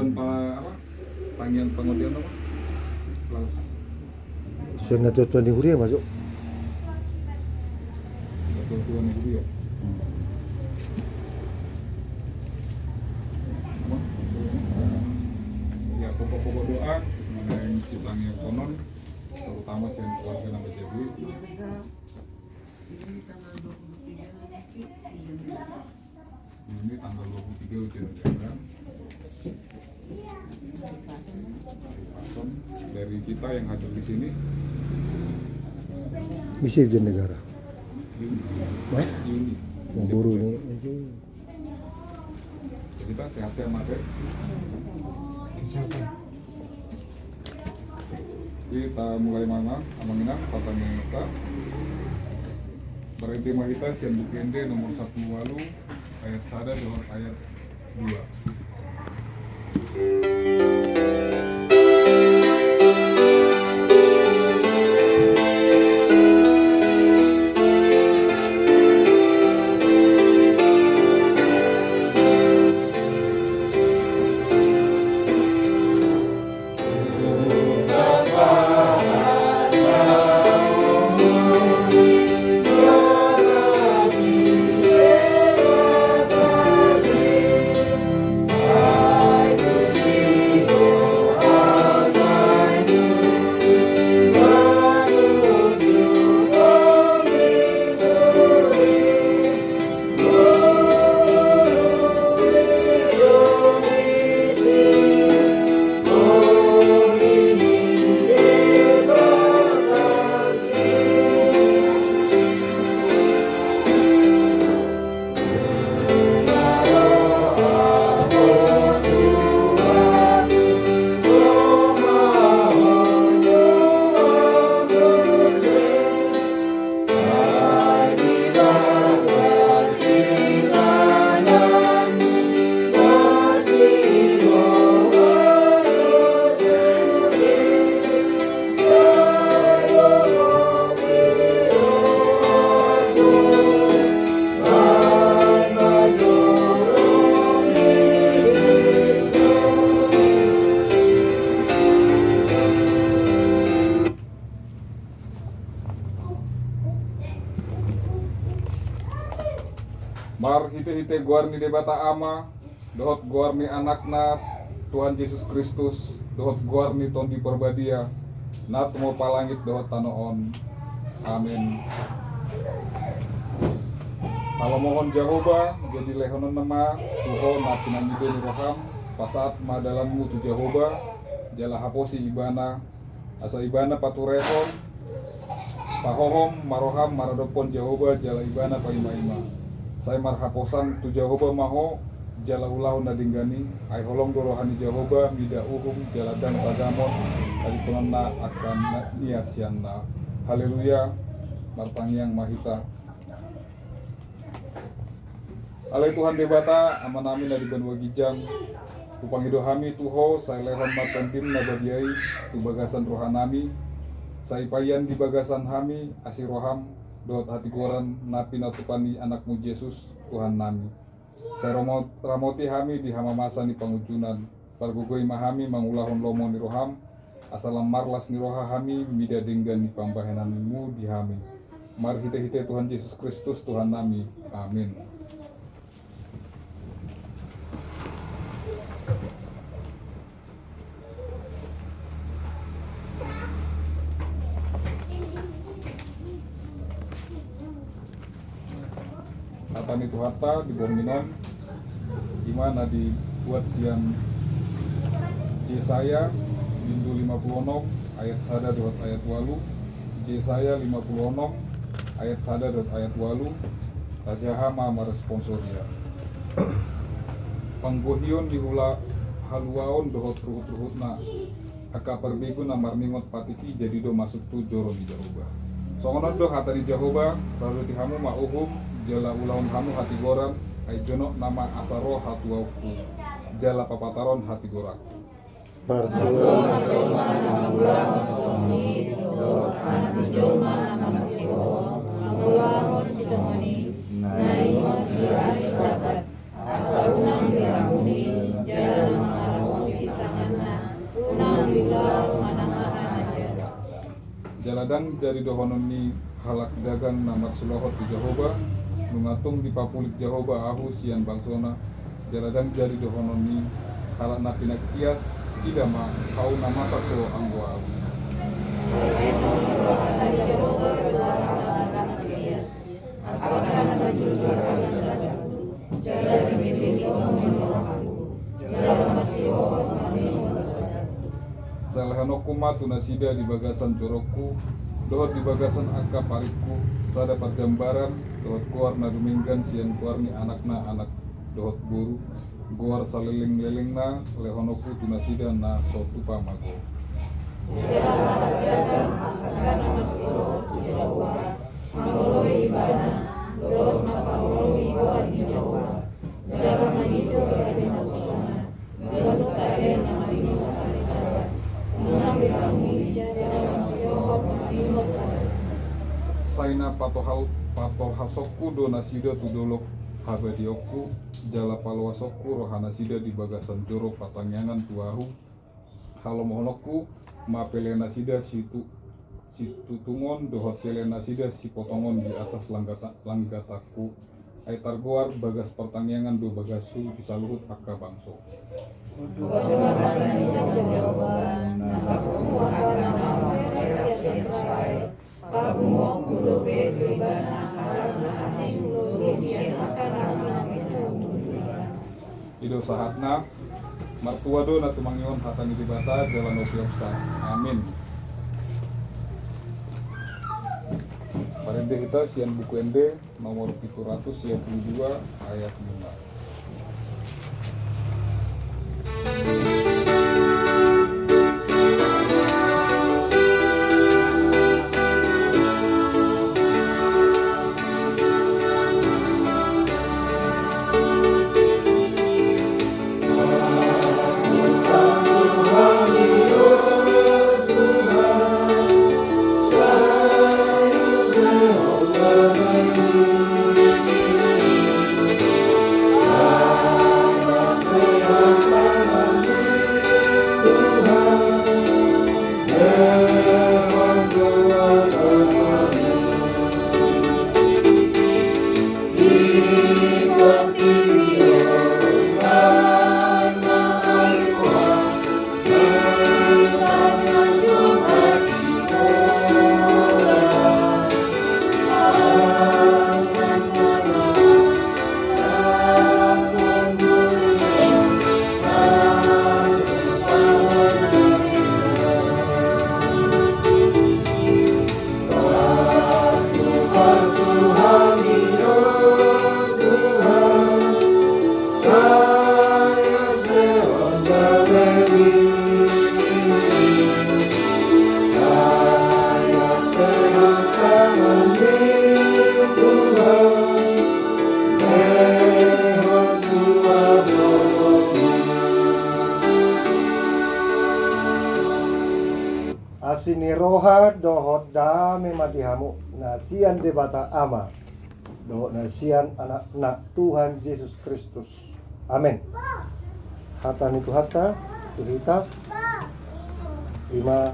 Tuan apa? Tangian pengertian apa? Laos. Senato Tuan di Huria masuk. Tuan di Huria. Ya pokok-pokok doa mengenai sidangnya konon, terutama yang keluarga nama Jebi. Ini tanggal 23 ujian negara. Dari kita yang hadir di sini. Bisa ujian negara. Juni. Memburu ini. Kita sehat-sehat materi. Kita mulai mana? Amanginang, Patang kita. Berhenti mahita sian bukende nomor 1 walu ayat 1 dengan ayat 2. Mar hite-hite guarni debata ama, dohot guarni anakna Tuhan Yesus Kristus, dohot guarni tondi perbadia, nat mo palangit dohot tanoon. Amin. Kalau mohon Jehovah, jadi lehonon nama Tuhan napinan itu ni roham, pasat madalanmu tu Jehovah, jala haposi ibana, asa ibana paturehon, pahohom maroham maradopon Jehovah jala ibana paima-ima. Saya marhaposan tu Jehovah maho jala ulahu nadinggani ay holong dorohani Jehovah mida uhum jala dan pagamon dari pengenna akan niasianna. Haleluya. Martangiang mahita. Alai Tuhan debata aman amin dari banwa gijang upang hido hami tuho saya lehon matandim nabadiai tu bagasan rohanami saya payan di bagasan hami asih roham doat hati goran napi natupani anakmu Yesus Tuhan nami. Saya ramoti hami di hama masa ni pangujunan. Pargugoi mahami mangulahon lomo ni roham. Asalam marlas ni roha hami mida denggan ni pambahenanmu di hami. Mar hite-hite Tuhan Yesus Kristus Tuhan nami. Amin. Natani Tuhata di Borminon dimana dibuat siang Yesaya bindu 50 ayat 1 dot ayat 8 Yesaya 50 ayat 1 dot ayat 8 Tajahama maresponsoria panggohion dihula haluaon dohot ruhut-ruhutna aka perbiku namar ningot patiki jadi do masuk tu joro di Jehovah songono do hatari Jehovah lalu tihamu mauhum jala ulahum hamu hati goram ay jono nama asaro hatuauku jala papataron hati gorak Partulungan jaladang jadi dohonon ni halak dagang namar silohot di Jehovah nungatung di papulik Jehovah ahu sian bangsona jaladang jadi dohonon ni halak napina kias tidak ma kau nama satu anggo ahu Salahanokku matu nasida di bagasan jorokku dohot di bagasan angka parikku sada parjambaran dohot kuar na duminggan sian kuar ni anakna anak dohot buru guar saliling-lelingna lehonokku tunasida na sotu pamago Saina patol hasokku do nasida tudolok habadioku jala palwasokku rohana sida di bagasan joro patangyangan tuahu halo mohonokku ma pelena sida situ tungon dohot pelena sida si potongon di atas langgataku aitar goar bagas pertangyangan do bagasu bisa luhut akka bangso Ido sahatna martua do na tumangyon hatang ibata jalan opiopsa. Amin. Parende kita sian buku ende nomor 772 ayat 5. Asini roha dohot dame matihamu nasian debata ama dohot nasian anak Tuhan Yesus Kristus. Amin. Hatan itu hata kita lima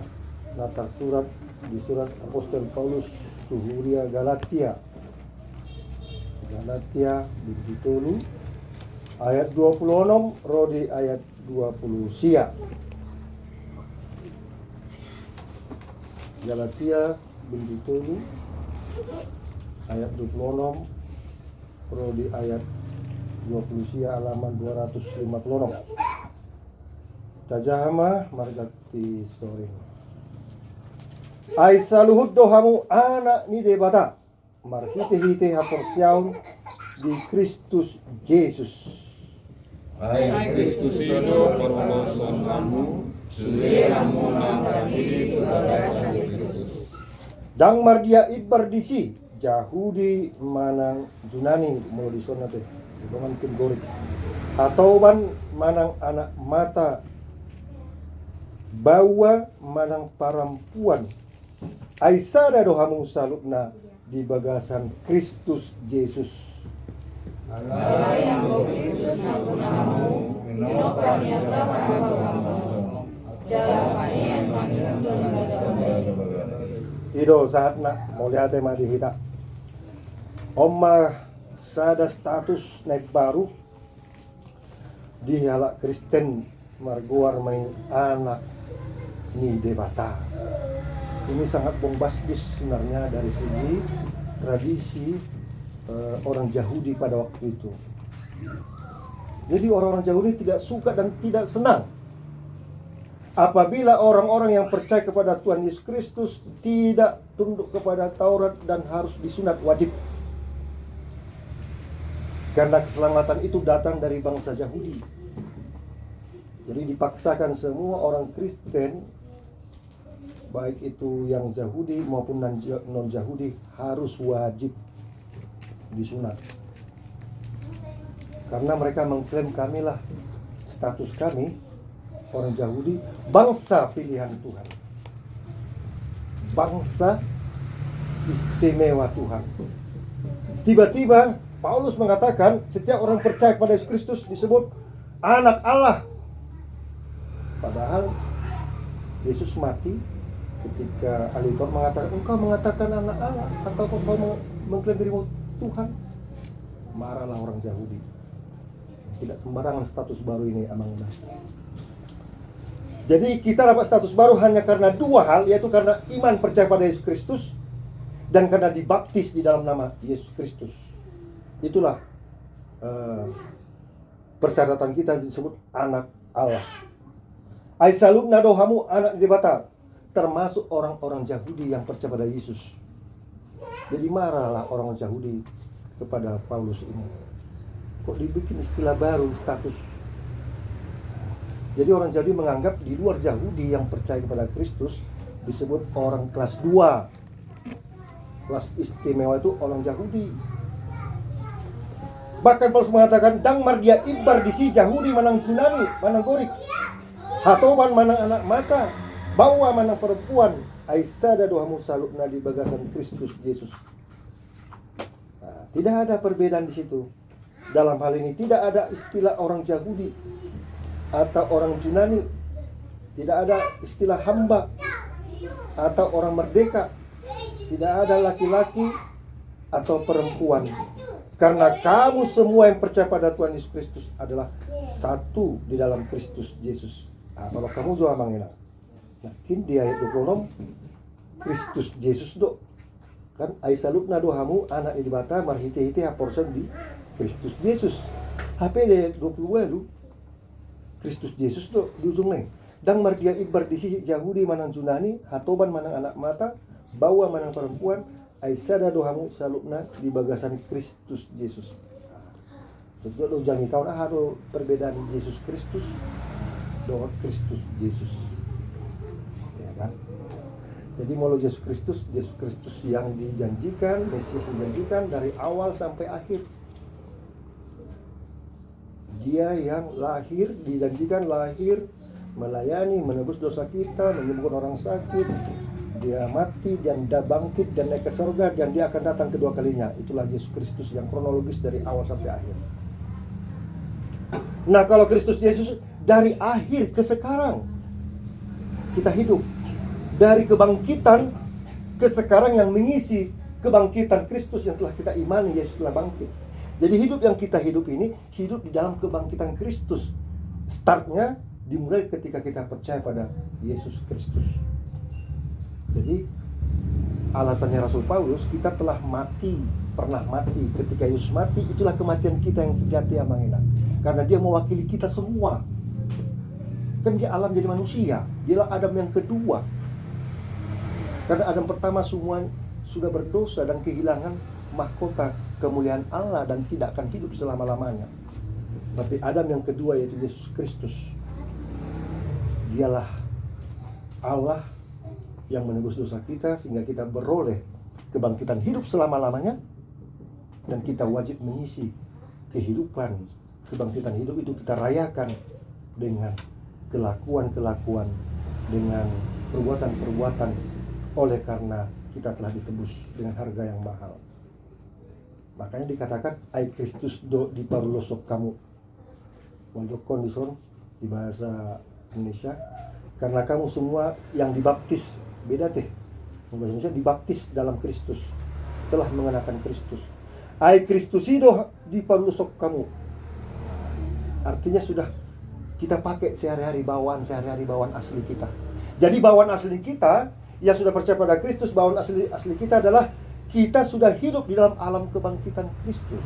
natar surat di surat Apostol Paulus tuhuria Galatia bintitulu ayat 26 rodi ayat 20 sia. Galatia bintitulu ayat 26 prodi ayat 20 sia halaman 256. Tajahama margati sore. Ai saluhut dohamu anak ni debata marhite-hite haporsiaun di Kristus Yesus. Ai Kristus itu perolosan kamu, suriamu nangkadi bagasan Kristus. Dang mardia ibardisi Yahudi manang Junani mulu disona teh hubungan tim gorik atau manang anak mata bawa manang perempuan Aisyah dohamu salutna di bagasan Kristus Yesus. Allah yang Kristus namu menokan yang jalan panian Tido saat nak mau lihat tema di hita. Oma sada status naik baru di halak Kristen marguar main anak ni debata. Ini sangat bombastis sebenarnya dari segi tradisi orang Yahudi pada waktu itu. Jadi orang-orang Yahudi tidak suka dan tidak senang apabila orang-orang yang percaya kepada Tuhan Yesus Kristus tidak tunduk kepada Taurat dan harus disunat wajib. Karena keselamatan itu datang dari bangsa Yahudi. Jadi dipaksakan semua orang Kristen, baik itu yang Yahudi maupun non-Yahudi, harus wajib disunat. Karena mereka mengklaim kamilah, status kami orang Yahudi, bangsa pilihan Tuhan, bangsa istimewa Tuhan. Tiba-tiba Paulus mengatakan setiap orang percaya kepada Yesus Kristus disebut anak Allah. Padahal Yesus mati ketika ahli Taurat mengatakan, engkau mengatakan anak Allah atau engkau mengklaim dirimu Tuhan. Marahlah orang Yahudi. Tidak sembarangan status baru ini, amang. Jadi kita dapat status baru hanya karena dua hal, yaitu karena iman percaya pada Yesus Kristus dan karena dibaptis di dalam nama Yesus Kristus. Itulah persyaratan kita disebut anak Allah. Aisalub nadohamu anak debata, termasuk orang-orang Yahudi yang percaya pada Yesus. Jadi marahlah orang Yahudi kepada Paulus ini. Kok dibikin istilah baru, status? Jadi orang Yahudi menganggap di luar Yahudi yang percaya kepada Kristus disebut orang kelas 2. Kelas istimewa itu orang Yahudi. Bahkan Paulus mengatakan, dang mardia ibar disi Yahudi manang Yunani, manang Gorik, hatoban manang anak mata, bawa manang perempuan, aisada dohamu salubna di bagasan Kristus Yesus. Nah, tidak ada perbedaan di situ. Dalam hal ini tidak ada istilah orang Yahudi atau orang Yunani, tidak ada istilah hamba atau orang merdeka, tidak ada laki-laki atau perempuan, karena kamu semua yang percaya pada Tuhan Yesus Kristus adalah satu di dalam Kristus Yesus. Nah, kalau kamu juga mengenal, nah kini dia itu kolom Kristus Yesus do kan aisalukna dohamu anak idibata marhite-hite aporsen di Kristus Yesus. HPD 20 lu Kristus Yesus tuh di ujungnya. Dang margia ibar di sisi Yahudi manang Yunani, hatoban manang anak mata, bawa manang perempuan, aisada dohamu salubna di bagasan Kristus Yesus. Jadi lo jangan tahu ada perbedaan Yesus Kristus dengan Kristus Yesus. Ya kan? Jadi mau Yesus Kristus yang dijanjikan, Mesias dijanjikan dari awal sampai akhir. Dia yang lahir, dijanjikan lahir, melayani, menebus dosa kita, menyembuhkan orang sakit. Dia mati dan dia bangkit dan naik ke surga dan dia akan datang kedua kalinya. Itulah Yesus Kristus yang kronologis dari awal sampai akhir. Nah, kalau Kristus Yesus dari akhir ke sekarang kita hidup, dari kebangkitan ke sekarang yang mengisi kebangkitan Kristus yang telah kita imani, Yesus telah bangkit. Jadi hidup yang kita hidup ini hidup di dalam kebangkitan Kristus. Startnya dimulai ketika kita percaya pada Yesus Kristus. Jadi alasannya Rasul Paulus, kita telah mati, pernah mati. Ketika Yesus mati, itulah kematian kita yang sejati, amangina. Karena dia mewakili kita semua. Kan dia alam jadi manusia. Dialah Adam yang kedua. Karena Adam pertama semua sudah berdosa dan kehilangan mahkota kemuliaan Allah dan tidak akan hidup selama-lamanya. Berarti Adam yang kedua yaitu Yesus Kristus. Dialah Allah yang menebus dosa kita sehingga kita beroleh kebangkitan hidup selama-lamanya, dan kita wajib mengisi kehidupan kebangkitan hidup itu kita rayakan dengan kelakuan-kelakuan, dengan perbuatan-perbuatan, oleh karena kita telah ditebus dengan harga yang mahal. Makanya dikatakan ai Kristus do di parulosok kamu. Untuk kondison di bahasa Indonesia, karena kamu semua yang dibaptis, beda teh. Maksudnya dibaptis dalam Kristus, telah mengenakan Kristus. Ai Kristus ido di palusok kamu. Artinya sudah kita pakai sehari-hari bawaan asli kita. Jadi bawaan asli kita yang sudah percaya pada Kristus, bawaan asli kita adalah kita sudah hidup di dalam alam kebangkitan Kristus.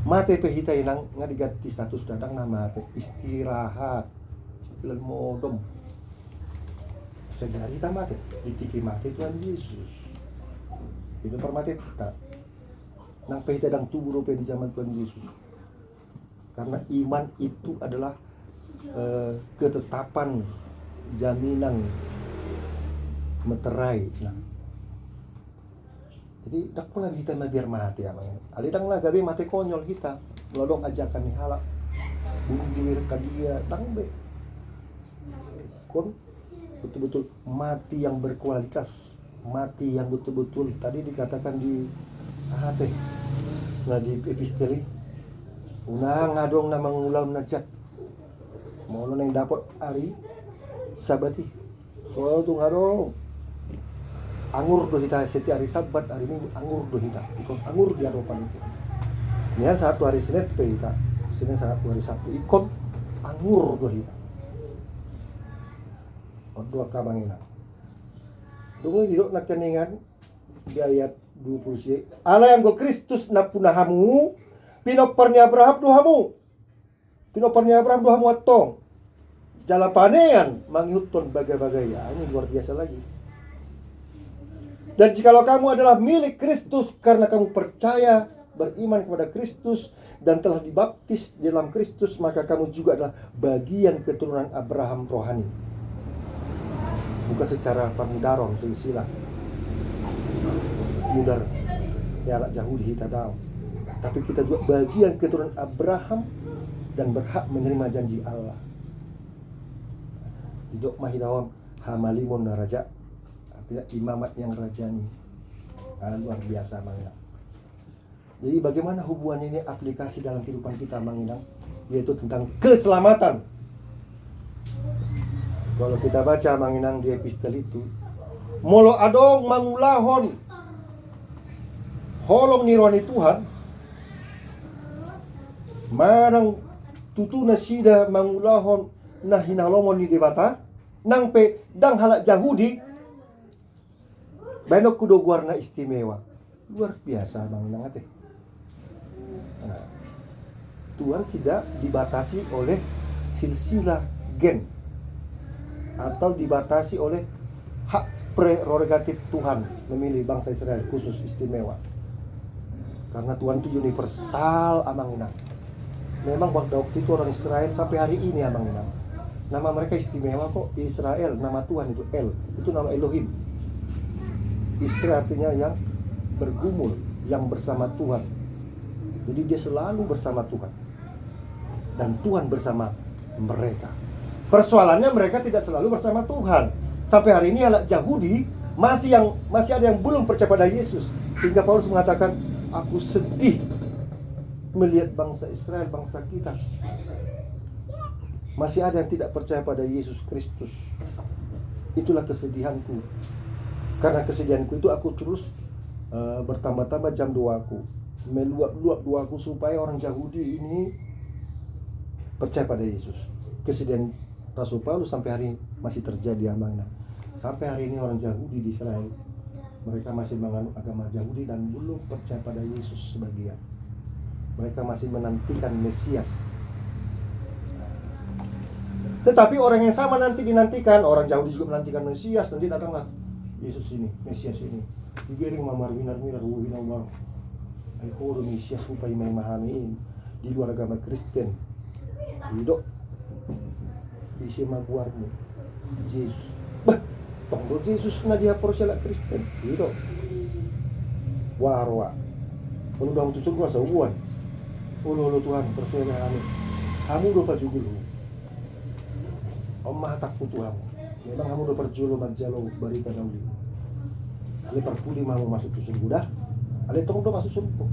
Mate pehita inang ngadiganti status dadang nama mate istirahat, istilah modom. Sedari kita mati, ditiki mati Tuhan Yesus. Itu permati tak. Nang pehita dang tubuh rupa di zaman Tuhan Yesus. Karena iman itu adalah ketetapan, jaminan meterai. Nah, jadi tak pula kita biar mati amang. Ali dang lah gabe mati konyol kita. Melodong ajakan ni halak. Bundir kadia dang be. Kon betul-betul mati yang berkualitas, mati yang betul-betul tadi dikatakan di hati. Nah di episteli unang ngadong na mangulam najak. Mau yang dapat hari sabati. Soal tu ngadong anggur doh hita setiap hari Sabat, hari Minggu anggur doh hita. Ikon anggur di hadapan itu. Nih satu hari Senin pe hita. Senin satu hari Sabtu ikon anggur doh hita. Dua kabangina. Dungu hidup nak keningan di ayat 20. Allah yang go Kristus na punahamu pinopernya Abraham dohamu. Pinopernya Abraham dohamu atong. Jalapanean mangihutton bagai-bagai. Ya, ini luar biasa lagi. Dan jikalau kamu adalah milik Kristus karena kamu percaya, beriman kepada Kristus dan telah dibaptis di dalam Kristus, maka kamu juga adalah bagian keturunan Abraham rohani. Bukan secara permudaron silsilah mudar ya anak Yahudi kita tahu, tapi kita juga bagian keturunan Abraham dan berhak menerima janji Allah. Hidup mahidawam hamalimun raja, artinya imamat yang rajani. Luar biasa Manginang. Jadi bagaimana hubungannya ini aplikasi dalam kehidupan kita Manginang, yaitu tentang keselamatan. Kalau kita baca Manginang di epistel itu, molo adong mangulahon holong nirwani Tuhan, manang tutuna sida mangulahon nah hinalomon ni debata, nang pe dang halak Yahudi, benok kudo guarna istimewa. Luar biasa Manginang ate. Nah, Tuhan tidak dibatasi oleh silsilah gen atau dibatasi oleh hak prerogatif Tuhan memilih bangsa Israel khusus istimewa. Karena Tuhan itu universal Amanginang. Memang waktu itu orang Israel sampai hari ini Amanginang, nama mereka istimewa kok. Israel, nama Tuhan itu El, itu nama Elohim. Israel artinya yang bergumul, yang bersama Tuhan. Jadi dia selalu bersama Tuhan, dan Tuhan bersama mereka. Persoalannya mereka tidak selalu bersama Tuhan. Sampai hari ini anak Yahudi masih ada yang belum percaya pada Yesus. Sehingga Paulus mengatakan, aku sedih melihat bangsa Israel, bangsa kita. Masih ada yang tidak percaya pada Yesus Kristus. Itulah kesedihanku. Karena kesedihanku itu aku terus bertambah-tambah jam doaku, meluap-luap doaku supaya orang Yahudi ini percaya pada Yesus. Kesedihan Rasul Paulus sampai hari ini masih terjadi Amanginang. Sampai hari ini orang Yahudi di Israel, mereka masih menganut agama Yahudi dan belum percaya pada Yesus sebagian. Mereka masih menantikan Mesias. Tetapi orang yang sama nanti dinantikan, orang Yahudi juga menantikan Mesias. Nanti datanglah Yesus ini, Mesias ini. Digiring mamar minar-minar wuhinawar. Ayo Mesias supaya memahami di luar agama Kristen. Hidup isi maguarmu Yesus. Bah, tonggo Yesus na dia porsyala Kristen. Hidup. Warwa. Kalau dah utus gua sauan. Ulu Tuhan persyala kami. Kamu do pajugulu. Omah takut Tuhan. Memang kamu do perjulu majalo barikan nauli. Ale perpuli mau masuk ke surga dah. Ale tong do masuk surga.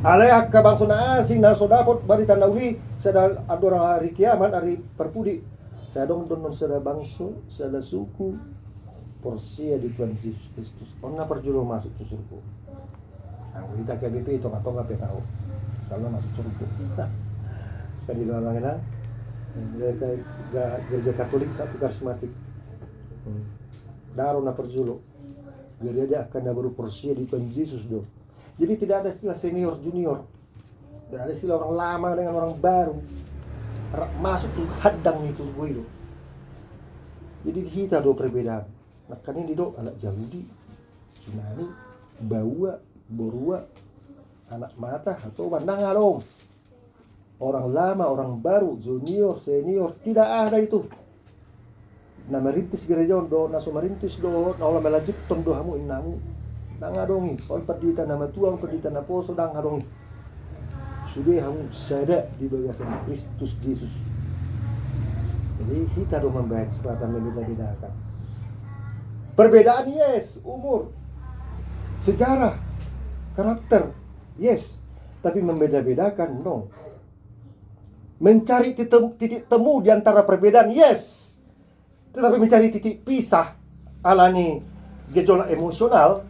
Ale akka bangsa na asing na so dapat barikan nauli sada adorang hari kiamat hari perpudi. Saya dong don sada bangsa, sada suku porsia di Tuhan Yesus Kristus. Ona perjulo masuk ke surga. Anggo kita KBP itu atau nggak tahu. Salah masuk surga. Kan di luar mana? Gereja Katolik satu karismatik. Daro na perjulo. Gereja akan baru porsia di Tuhan Yesus do. Jadi tidak ada istilah senior junior. Tidak ada istilah orang lama dengan orang baru. Masuk tuh hadang itu gue do. Jadi kita do perbedaan. Nah kan ini do anak Yahudi, Chinani, Bawa, Borua, anak mata atau pandang dong. Orang lama, orang baru, junior, senior, tidak ada itu. Na merintis gereja do, na merintis do, na olah melajut ton do hamu inamu. Nang adongi, ol perdita nama tuang, perdita na poso dang adongi. Sudah hamu sada di bagasan Kristus Yesus. Jadi kita do membahas kesempatan membeda-bedakan. Perbedaan yes, umur, sejarah, karakter, yes. Tapi membeda-bedakan, no. Mencari titik temu di antara perbedaan, yes. Tetapi mencari titik pisah, alani gejolak emosional,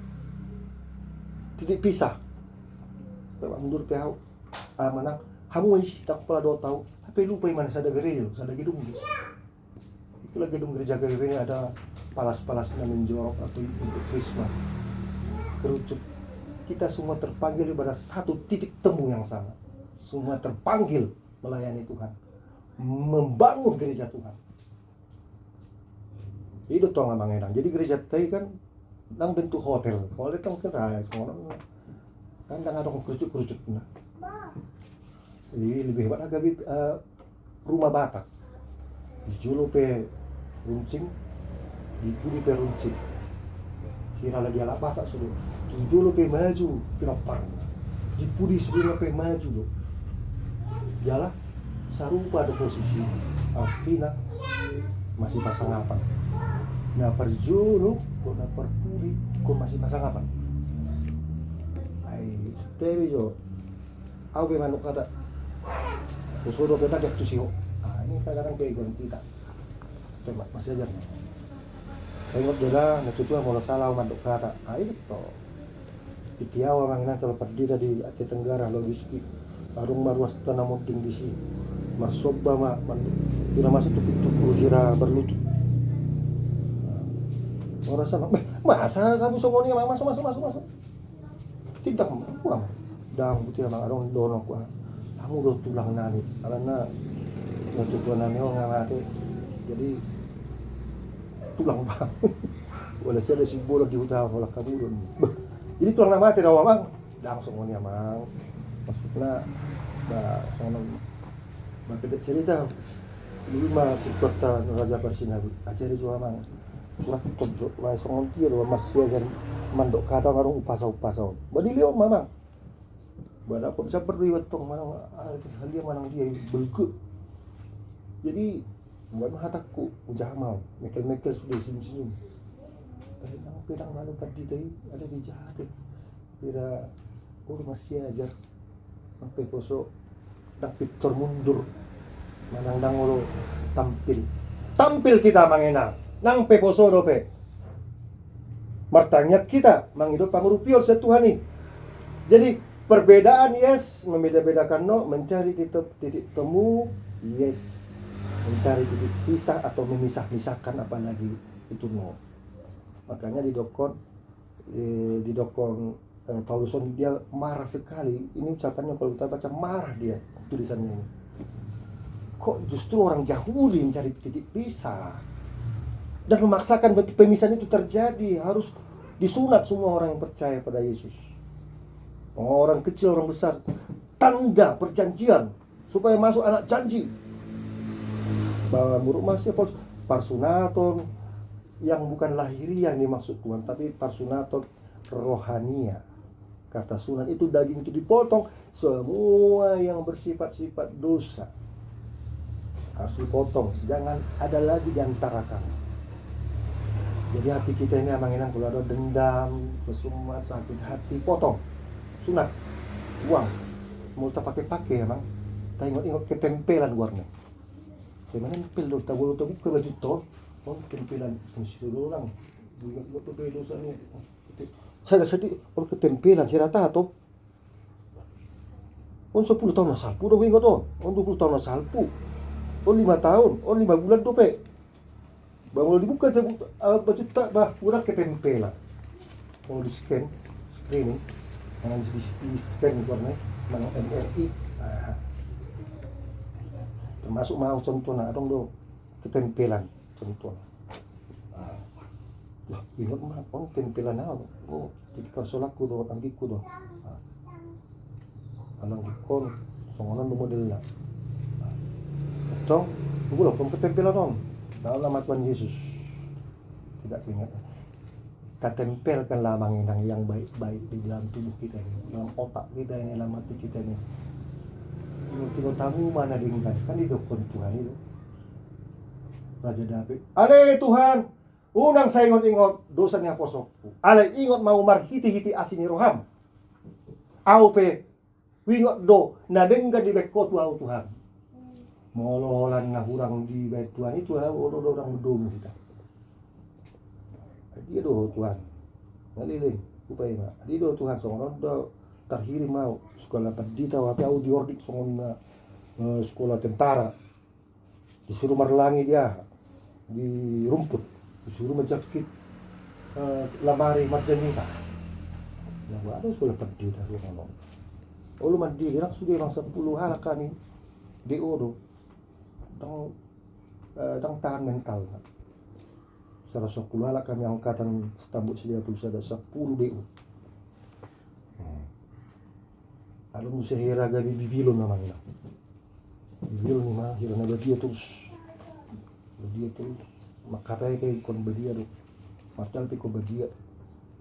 titik pisah. Mundur pehau, mana? Hamu isi tak kepala 2 tahun, tapi lupa mana sada gereja, sada gedung. Itulah gedung gereja ini ada palas-palas yang menjorok atau untuk krisma. Kerucut. Kita semua terpanggil pada satu titik temu yang sama. Semua terpanggil melayani Tuhan, membangun gereja Tuhan. Itu tuh nggak mengenang. Jadi gereja tadi kan nang bentuk hotel. Hotel itu kan semua orang kan nggak ada kerucut. Nah. Jadi lebih hebat agak rumah Batak. Di Jolo pe runcing, di Pudi pe runcing. Kira dia lah Batak sudah. Di Jolo pe maju, pinapar. Di Pudi sudah pe maju loh. Jalan sarupa ada posisi artinya masih pasang apa? Nah perjolo, kok na perpudi, kok masih pasang apa? Ay, setewi jo, aku bagaimana kata, kusudo kita dek tusiho. Ah ini kadang-kadang kayak ganti tak, coba masih ajar. Tengok dia natutua mau salah mandok kata, ini betul. Titiawa manginan sama perdi tadi Aceh Tenggara logistik. Arung marwas tanah muding di sini, marsoba ma, tidak masuk tuh kira berlutut. Orang sama, masa kamu semuanya masuk. Tidak, wah, dah putih abang arung dono kuah. Kamu udah tulang nani, karena untuk tuan nani orang ngamati, jadi tulang bang. Oleh saya ada simbol di utara, oleh kamu dong. Jadi tulang ngamati dah bang, dah semuanya mang. Maksudnya soalnya beda cerita dulu mah si kota Raja Persinabu acara juga mang surat top lah soalnya dia loh masih aja mandok kata orang upasa badilio mamang bada kok bisa berliwat tong mana dia manang dia belku jadi bukan hataku jamal mekel sudah senyum nang pedang malu tadi ada di jahat kira masih aja sampai poso dak Victor mundur manang ulo tampil kita mangenang nang pe poso dope martanyat kita mangido pangurupior sa Tuhan ni. Jadi perbedaan yes membeda-bedakan no, mencari titik temu yes, mencari titik pisah atau memisah-misahkan apalagi itu no. Makanya didokon Pauluson dia marah sekali. Ini ucapannya kalau kita baca marah dia tulisannya ini. Kok justru orang Yahudi mencari titik pisah dan memaksakan pemisahan itu terjadi, harus disunat semua orang yang percaya pada Yesus. Orang kecil, orang besar, tanda perjanjian supaya masuk anak janji. Bahwa buruk masih parsunaton yang bukan lahiriah yang dimaksud Tuhan, tapi parsunaton rohania. Kata sunat itu daging itu dipotong, semua yang bersifat-sifat dosa harus dipotong, jangan ada lagi di antara kamu. Jadi hati kita ini emang kalau ada dendam, kesuma, sakit hati, potong, sunat, buang. Mau tak pakai emang, tengok ketempelan warna. Saya mana nempel do, tabu ke baju to, tempelan fungsi orang. ingat tuh dosanya. Saya sedih, orang ketempelan, saya rata tuh. On 10 tahun na salpu do ingat on. On 20 tahun na salpu. On 5 tahun, on 5 bulan tuh pe. Baru dibuka aja baju tak bah kurang ketempelan. Kalau di scan, screening, di scan warna mana MRI. Termasuk mau contoh na adong do ketempelan contoh. Lah, ingat mah on tempelan na. Oh, jadi persolaku do anggiku do. Anang gikon, songonan do modelnya. Cong, tunggu loh, ketempelan on. Dalam nama Tuhan Yesus. Tidak ingat. Kita tempelkan lamang yang baik-baik di dalam tubuh kita ini, dalam otak kita ini, dalam hati kita ini. Tino tamu mana dengan kan di dokon Tuhan itu. Raja David. Ale Tuhan, unang saya ingot-ingot dosanya posokku. Ale ingot mau marhiti-hiti asini roham. Aupe wingot do na dengga di beko tuau Tuhan. Mololan na hurang di bait Tuhan itu orang berdomu kita. Dia do Tuhan. Ngaliling upay ma. Dia do Tuhan songon do terhirim mau sekolah perdita wapi au diordik songon sekolah tentara. Disuruh marlangi dia di rumput, disuruh menjakit lamari marjanita. Ya ada sekolah perdita tu ngomong. Ulu mandiri langsung dia langsung 10 hal kami DO do. Tang tahan mental. Salah 10 hal kami angkatan Stambuk Sedia Pulsa ada 10 DO. Ada musuh hera gabi bibilon namanya. Bibilon ni mah hira na dia terus. Dia terus makatay kay kon badia do. Matal pe ko badia.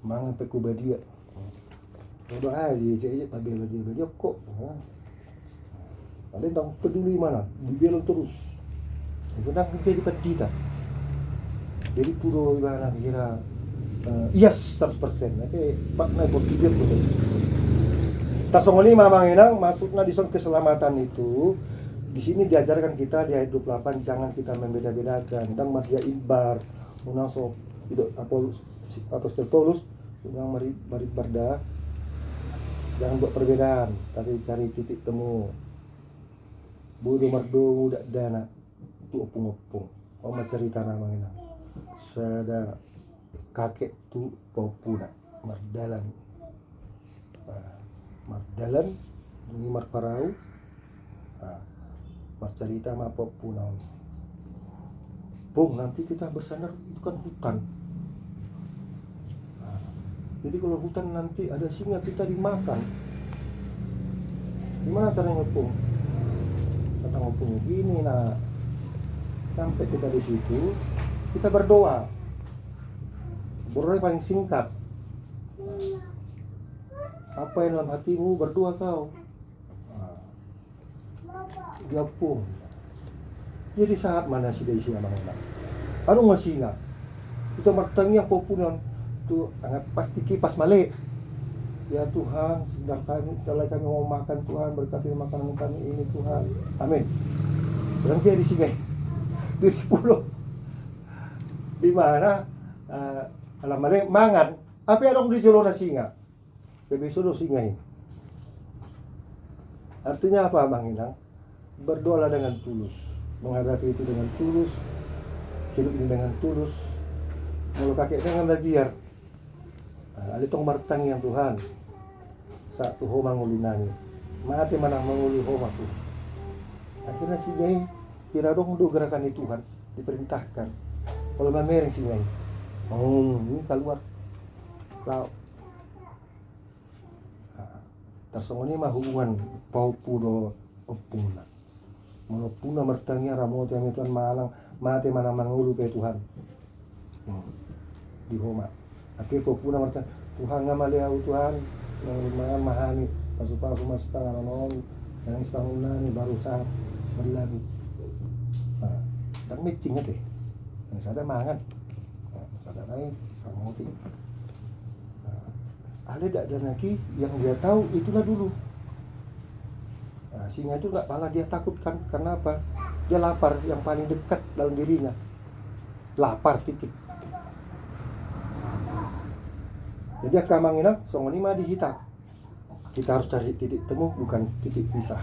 Mangan pe ko badia. Udah ali je pabe badia kok. Alin tang peduli mana? Bibilon terus. Itu nang jadi pedita. Jadi puro ibarat kira yes 100%. Tapi pak na berpikir tu. Tasongoni mamang inang masukna di zona keselamatan itu. Di sini diajarkan kita di ayat 28 jangan kita membeda-bedakan. Tentang Maria Ibar, unang so itu Apostol Paulus, unang mari barda. Jangan buat perbedaan, tapi cari titik temu. Bodo mardo muda dana tu opung-opung. Oh cerita namang inang. Sada kakek tu popuna mardalan. Mardalan ini marparau. Marcarita ma popuna. Pung nanti kita bersandar itu kan hutan. Jadi kalau hutan nanti ada singa kita dimakan. Gimana caranya Pung? Kata ngomong gini nah. Sampai kita di situ kita berdoa. Berdoa yang paling singkat. Apa yang dalam hatimu berdoa kau. Dia Pung. Jadi saat mana si desi amang nak. Anu masih ingat. Kita bertanya popunan tu sangat pasti kipas malik. Ya Tuhan, sedang kami mau makan Tuhan, berkati makanan kami ini Tuhan. Amin. Berhenti di sini. Di pulau. Di mana alam malik mangan. Apa yang di jolona singa? Tapi sudah singa ini. Artinya apa Bang Inang? Berdoalah dengan tulus, menghadapi itu dengan tulus, hidup ini dengan tulus. Kalau kakek dengan biar, ada tong martang yang Tuhan, satu homa ngulinani, mati mana menguli homa tu. Akhirnya si Nyai kira dong do gerakan itu Tuhan diperintahkan. Kalau mamereng si Nyai, ini keluar, kau. Tersongoni mah hubungan paupu do opuna. Puna mertangnya ramote yang Tuhan malang mati mana mangulu ke Tuhan di homa. Tapi puna mertang Tuhan ngamalia Tuhan yang mahani pasu-pasu masukkan anon yang ispangunani baru saat berlagu. Dan micing ate. Yang sada mangan. Sada lain ramote. Ada lagi yang dia tahu itulah dulu. Singa itu nggak malah dia takutkan karena apa? Dia lapar yang paling dekat dalam dirinya. Lapar titik. Jadi kamanginan songonima dihita. Kita harus cari titik temu, bukan titik pisah.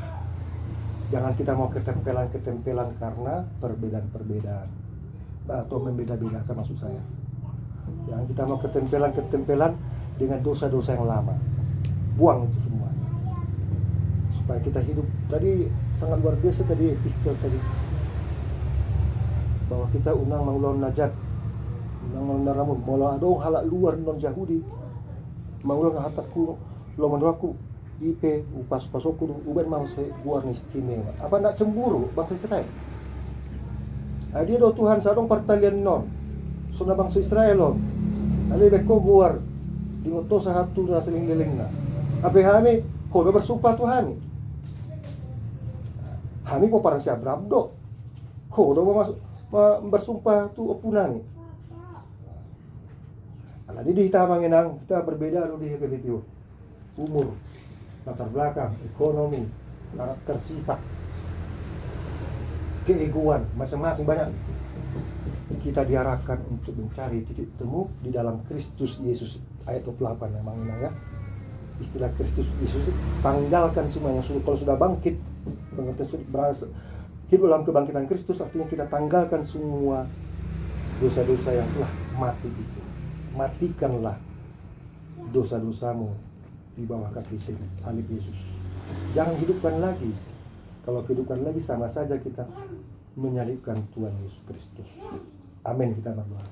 Jangan kita mau ketempelan-ketempelan karena perbedaan-perbedaan atau membeda-bedakan maksud saya. Jangan kita mau ketempelan-ketempelan dengan dosa-dosa yang lama. Buang itu semua. Supaya kita hidup. Tadi sangat luar biasa tadi epistel tadi. Bahwa kita unang mangulon najat. Unang manaramun mola adong halak luar non Yahudi. Mangulon hataku lo menuraku IP upas pasoku uben mau saya buar istimewa. Apa nak cemburu bangsa Israel? Dia do Tuhan sadong pertalian non. Suna bangsa Israel lo. Ali beko buar di moto sahatu na seling lelengna. Apa kami kono bersumpah Tuhan. Kami po parang si Abraham do. Kono masuk bersumpah tu opunani. Ala di kita manginang kita berbeda lo di KBPU. Umur, latar belakang, ekonomi, karakter sifat, keegoan, masing-masing banyak. Kita diarahkan untuk mencari titik temu di dalam Kristus Yesus. Ayat 28 memang ya. Istilah Kristus Yesus, tanggalkan semua yang sudah, kalau sudah bangkit, pengertian berasa hidup dalam kebangkitan Kristus, artinya kita tanggalkan semua dosa-dosa yang telah mati itu. Matikanlah dosa-dosamu di bawah kaki salib Yesus. Jangan hidupkan lagi. Kalau hidupkan lagi sama saja kita menyalibkan Tuhan Yesus Kristus. Amin, kita berdoa.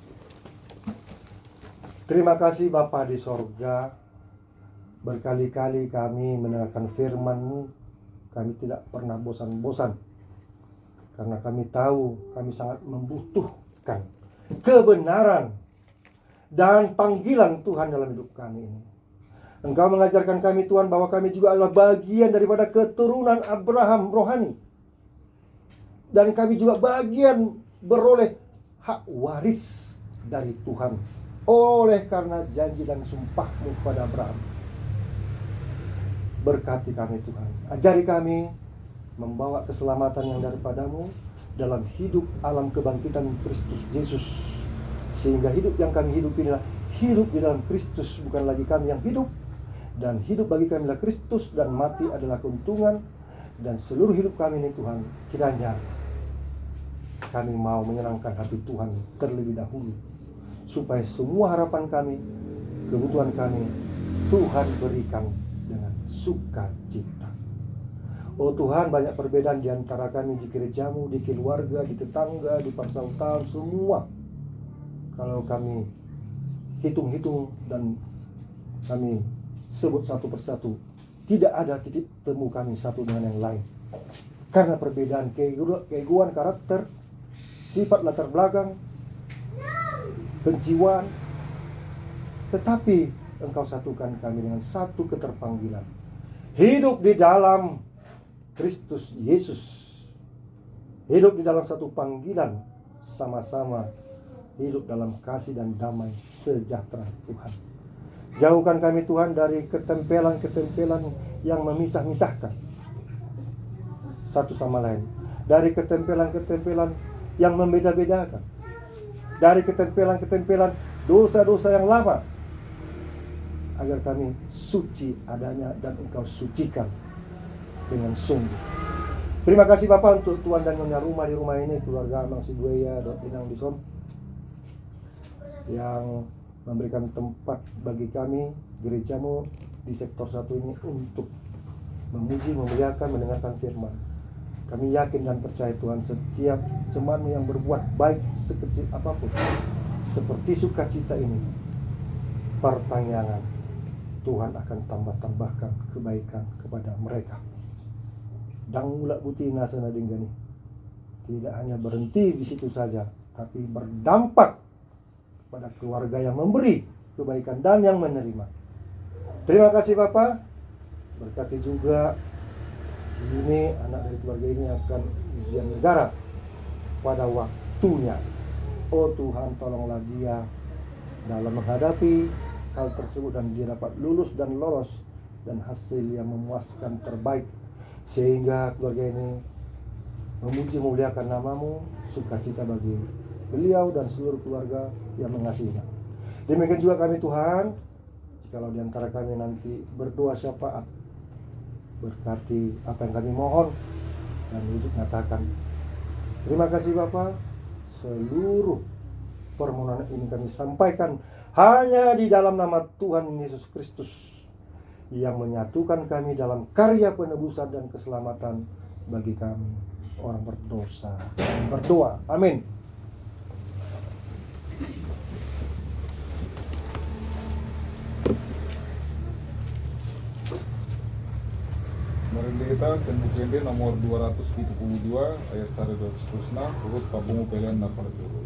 Terima kasih Bapa di sorga. Berkali-kali kami mendengarkan firman-Mu. Kami tidak pernah bosan-bosan. Karena kami tahu kami sangat membutuhkan kebenaran dan panggilan Tuhan dalam hidup kami ini. Engkau mengajarkan kami Tuhan bahwa kami juga adalah bagian daripada keturunan Abraham rohani. Dan kami juga bagian beroleh hak waris dari Tuhan. Oleh karena janji dan sumpah-Mu kepada Abraham. Berkati kami Tuhan. Ajari kami membawa keselamatan yang daripada-Mu dalam hidup alam kebangkitan Kristus Yesus. Sehingga hidup yang kami hidupi adalah hidup di dalam Kristus. Bukan lagi kami yang hidup. Dan hidup bagi kami adalah Kristus, dan mati adalah keuntungan. Dan seluruh hidup kami ini Tuhan, kiranya kami mau menyenangkan hati Tuhan terlebih dahulu, supaya semua harapan kami, kebutuhan kami, Tuhan berikan dengan sukacita. Oh Tuhan, banyak perbedaan di antara kami di gerejamu, di keluarga, di tetangga, di persaudaraan, semua. Kalau kami hitung-hitung dan kami sebut satu persatu, tidak ada titik temu kami satu dengan yang lain. Karena perbedaan keegoan karakter, sifat latar belakang, penjiwaan. Tetapi Engkau satukan kami dengan satu keterpanggilan. Hidup di dalam Kristus Yesus. Hidup di dalam satu panggilan, sama-sama hidup dalam kasih dan damai sejahtera Tuhan. Jauhkan kami Tuhan dari ketempelan-ketempelan yang memisah-misahkan satu sama lain. Dari ketempelan-ketempelan yang membeda-bedakan. Dari ketempelan-ketempelan dosa-dosa yang lama. Agar kami suci adanya dan Engkau sucikan dengan sungguh. Terima kasih Bapak untuk Tuan dan Nyonya rumah di rumah ini, keluarga Amang Sibuaya, Inang Dison, yang memberikan tempat bagi kami, gerejamu di sektor 1 ini untuk memuji, memuliakan, mendengarkan firman. Kami yakin dan percaya Tuhan, setiap jemaat-Mu yang berbuat baik sekecil apapun, seperti sukacita ini, pertanyaan Tuhan akan tambahkan kebaikan kepada mereka. Dang mulak buti nasana dinggani. Tidak hanya berhenti di situ saja, tapi berdampak pada keluarga yang memberi kebaikan dan yang menerima. Terima kasih Bapak. Berkati juga ini anak dari keluarga ini akan ujian negara pada waktunya. Oh Tuhan, tolonglah dia dalam menghadapi hal tersebut dan dia dapat lulus dan lolos dan hasil yang memuaskan terbaik, sehingga keluarga ini memuji memuliakan nama-Mu, sukacita bagi beliau dan seluruh keluarga yang mengasihinya. Demikian juga kami Tuhan, Jikalau di antara kami nanti berdoa syafaat, berkati apa yang kami mohon, dan wujud nyatakan. Terima kasih Bapa. Seluruh permohonan ini kami sampaikan hanya di dalam nama Tuhan Yesus Kristus yang menyatukan kami dalam karya penebusan dan keselamatan bagi kami orang berdosa. Berdoa. Amin. Mari kita senduk kende nomor 272 ayat 1 dan seterusnya turut pabungu pelian na parjuru.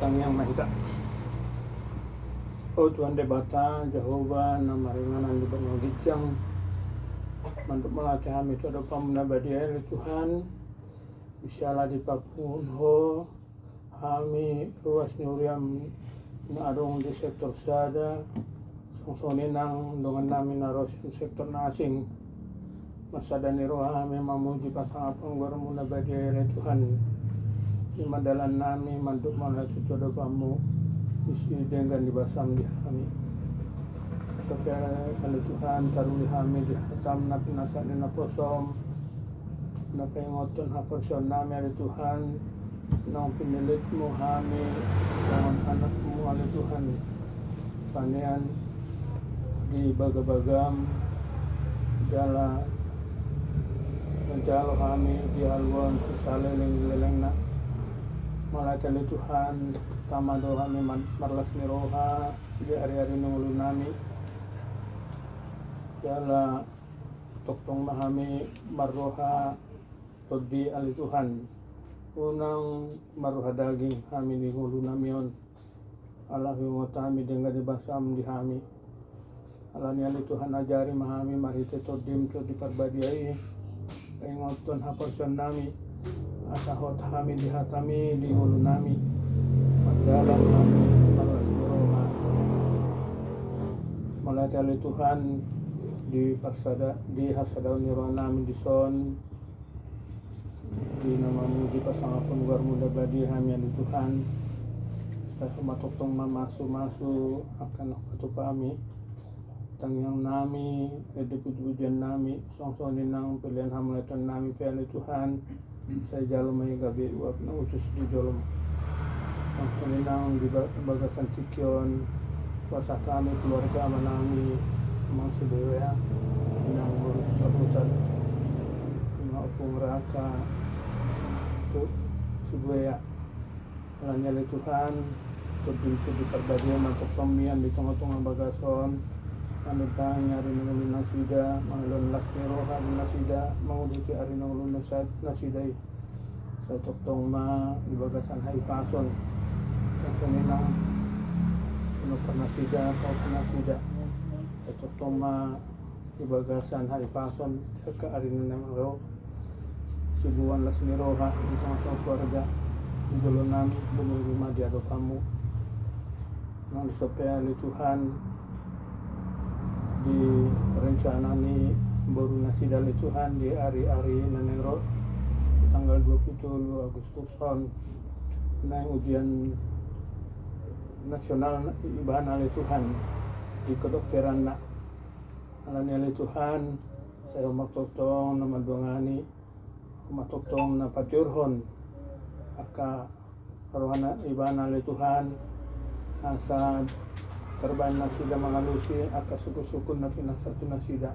Sang Yang Maha Esa. Oh Tuhan Debata, Jehovah, nama ringanan di benua gijang, mantuk melatih kami itu ada pamuna badia Tuhan, bisalah di papun ho, kami ruas nyuriam na adong di sektor sada, songsoni nang dengan nami naros di sektor nasing, masada ni roha kami memuji pasang apang guramuna badia Tuhan. Di mandalan nami mantuk melatih itu ada pamu. Isi dengan dibasam di kami. Supaya kalau Tuhan taruh di kami di hatam na pinasan na posom na pengoton haperson nami ada Tuhan nang pinilitmu kami dengan anakmu ada Tuhan panean di bagam-bagam jala menjalo kami di alwan sesaleleng-leleng na malaikat Tuhan tama do kami marlas ni roha di hari-hari nungulu nami jala toktong mahami marroha todi ali Tuhan unang maruha daging kami di hulu namion Allah yung kami dengan dibasam di kami Allah ni ali Tuhan ajari mahami marite todim to di parbadiai pengoton haperson nami asahot kami di hatami di hulu nami magdalang kami malas beroma malatali Tuhan di pasada di hasadaw ni roh namin di son di namamu di pasangapun lugar muda badi kami di Tuhan sa matoktong mamasu-masu akan waktu kami tangyang nami puji-pujian nami song-songin ng pilihan hamlatan nami pilihan Tuhan sa jalom may gabi wap na usus di jalom ang kaninang bagasan tikyon wasa kami keluarga manami mga sibeya ng urus kabutan mga upong raka to sibeya alanya li Tuhan tudinto di parbadya magpapamian di tunga-tunga bagason ano tang nyari ng nasida mga lonlas ni roha ng nasida mangudiki ari ng lunas nasiday sa toktong ma ibagasan hay pason Yang seninang Puno Panasida atau Panasida Ito Toma Ibagasan Hai Pason Saka Arinan ng Ro Sibuan Las Niroha Di mga keluarga Di dulu nami Bumulima di ado kamu Nang disopea oleh Tuhan Di rencana ni baru nasida oleh Tuhan di hari-hari nanero tanggal 27 Agustus tahun naik ujian nasional ibahan oleh Tuhan di kedokteran nak alani oleh Tuhan saya umat totong nama dongani umat totong na patiurhon aka rohana ibahan oleh Tuhan asa terbaik nasida mengalusi aka suku-suku na pinasatu nasida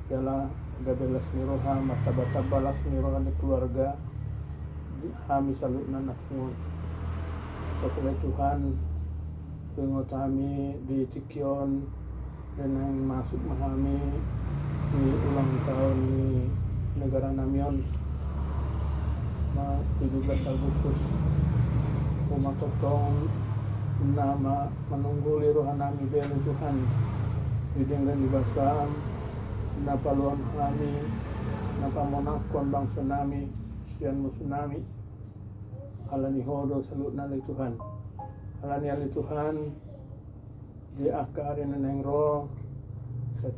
ialah gabelas niroha mata-bata balas niroha di keluarga kami salut nanak ngon setelah Tuhan pengot kami di Tikion dan yang masuk mahami di ulang tahun di negara Namion 17 Agustus umat totong nama menunggu lirohan nami belu Tuhan didenggan di basam napa luan kami napa monakon bangsa nami sian musuh nami alani hodo salut nali Tuhan alani ali Tuhan di akar yang neng roh sa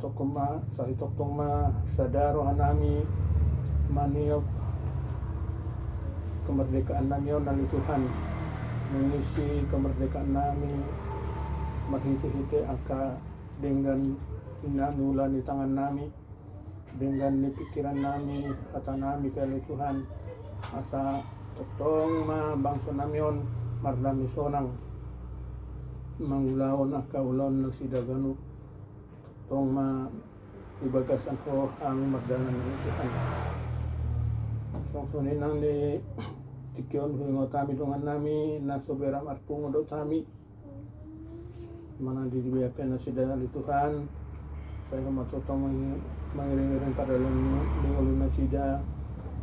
hitokong ma sadaro hanami maniop kemerdekaan nami nali Tuhan mengisi kemerdekaan nami marhite-hite aka dengan nula di tangan nami dengan di pikiran nami kata nami kali Tuhan asa totong ma bangsa namion mardami sonang mangulaon aka ulon na sidagano totong ma ibagasan ho ang mardanan ng Tuhan songsonin nang di Tikion hingo kami dengan nami na soberam arpung do kami mana di BPN na sida di Tuhan saya matutong mengiring-iring pada dalam lingkungan na sida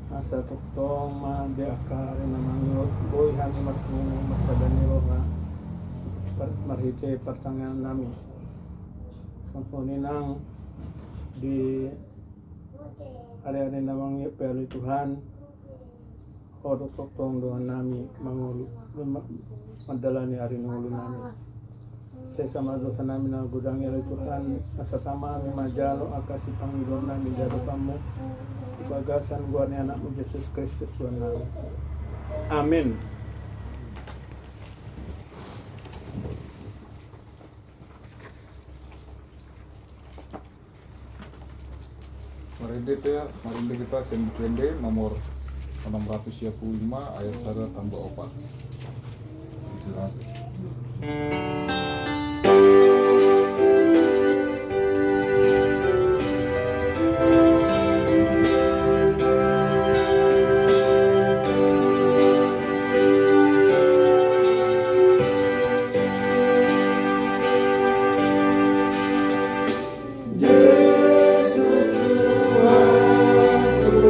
asa totong ma di akar na mangyot boy hami matung matadani roha marhite pertanyaan nami sampunin nang di hari-hari namang pelu Tuhan Odo totong doa nami mangulu madalani hari nungulu nami saya sama dosa nami na gudang oleh Tuhan asa sama kami majalo akasi pangilon nami jado kamu bagasan guarni anakmu Yesus Kristus Tuhan nami amin. Marinde kita sendiri nomor 625 ayat 1 tambah 4. Yesus Tuhan ku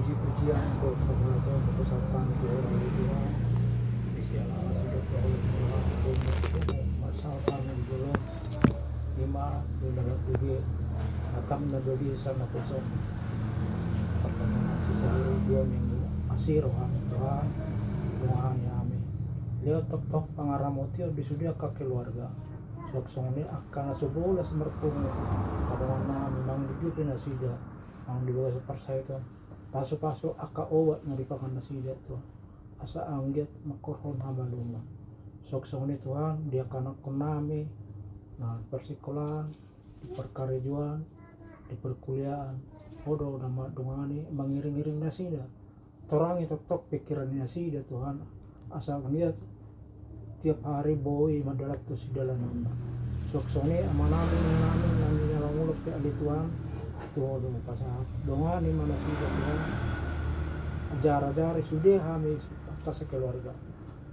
puji-pujian untuk kepada kebesaran Tuhan Tuhan. Disialah sudah Tuhan untuk masalah kami dulu. Lima dalam diri akan menjadi sama kosong. Pertama sisa dua minggu masih rohan Tuhan ya amin. Dia tok pangaramoti disudia ke keluarga. Soksong ini akan sebulan semerpung pada mana memang dijupi nasida yang dibawa sepersa itu pasu-pasu aka owat yang dipakan nasida itu asa anggit makorhon hamaluma soksong ini Tuhan dia kanak konami nah persekolahan di perkarejuan di perkuliahan odo nama dongani mengiring-iring nasida torang itu tok pikiran nasida Tuhan asa anggit tiap hari boy madalat tu sidala nama soksone amanami nami nyalang ulok ke ali Tuhan tuh do pasah dongani mana sida Tuhan ajar-ajar sudah kami atas keluarga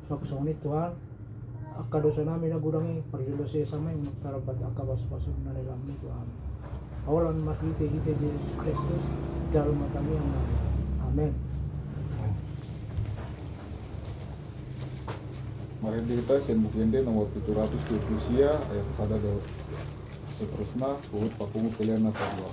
soksone Tuhan akka dosa nami na gudangi perjulose sama yang tarabat akka bas-basun na nilam ni Tuhan awalan mahite Yesus Kristus dalam kami yang amin. Mari kita sen buku ini nomor 720 ayat sada do seterusnya buat pakungu pilihan atau dua.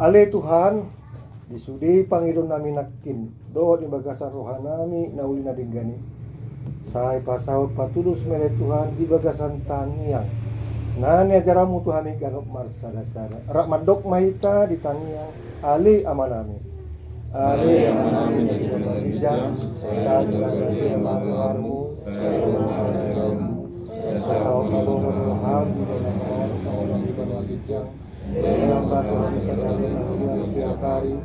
Ale Tuhan, disudi Panginoon namin nakin, doon yung bagasan rohanami na uli na dinggani. Say pasaut patulus mele Tuhan di bagasan tangiang. Nani ajaramu Tuhan ikanok marsada-sada. Rak madok mahita di tangiang, ali amanami. Ali amanami dari kebangkitan, saat berada maharmu, sahabatmu, sahabatmu Tuhan di dalam yang Tuhan bisa setiap hari,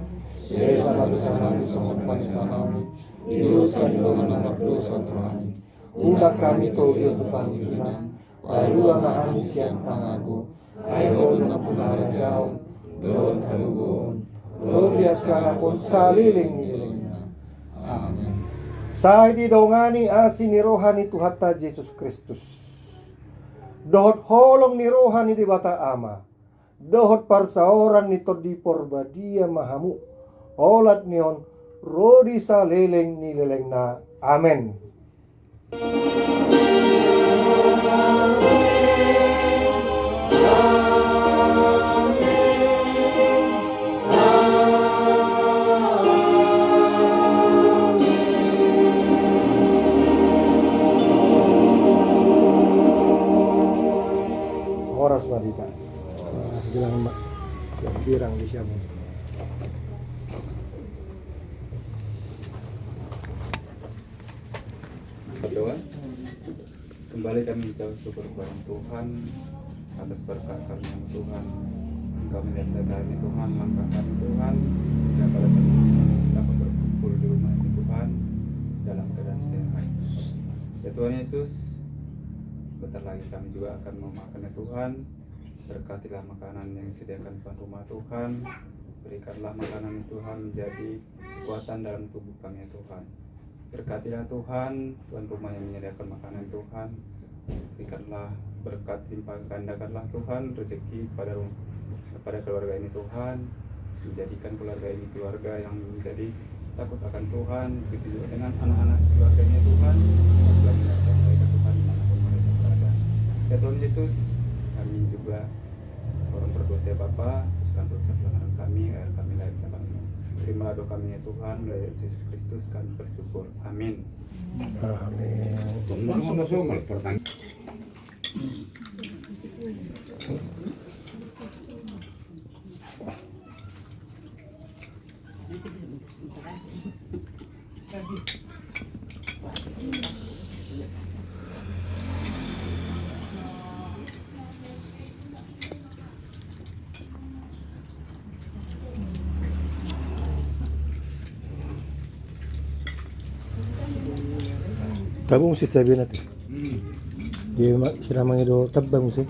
sama bersama di semua panisanami, diuruskan di nomor dosa kami. Undang kami togi untuk panjinan, lalu amahani siang pangaku, ayo na punara jauh, doon kalugon, doon biaskan akon saliling-nilingna. Amin. Say didongani asin ni rohani Tuhata Yesus Kristus. Dohot holong ni rohani di bata ama. Dohot parsaoran ni todi porbadia mahamu olat nion rodi sa leleng ni leleng na amen. Mas Mardita. Bilang yang birang di siapa? Berdoa. Kembali kami ucap syukur kepada Tuhan atas berkat karunia Tuhan. Engkau melihat kami Tuhan, langkah kami Tuhan, dan pada saat ini dapat berkumpul di rumah ini Tuhan dalam keadaan sehat. Ya Tuhan Yesus, sebentar lagi kami juga akan memakannya Tuhan. Berkatilah makanan yang disediakan Tuhan rumah Tuhan. Berikanlah makanan Tuhan menjadi kekuatan dalam tubuh kami ya Tuhan. Berkatilah Tuhan, Tuhan rumah yang menyediakan makanan Tuhan. Berikanlah berkat, limpah gandakanlah Tuhan rezeki pada keluarga ini Tuhan. Menjadikan keluarga ini keluarga yang menjadi takut akan Tuhan. Begitu juga dengan anak-anak keluarganya Tuhan. Setelah menyertai mereka Tuhan dimanapun mereka berada. Ya Tuhan Yesus, kami juga orang berdosa ya Bapa, teruskan dosa pelanggaran kami, agar kami layak dalam-Mu. Terimalah doa kami ya Tuhan, melalui Yesus Kristus kami bersyukur. Amin. Amin. Tabung sih sabi natin. Dia sila mga do tabang sih.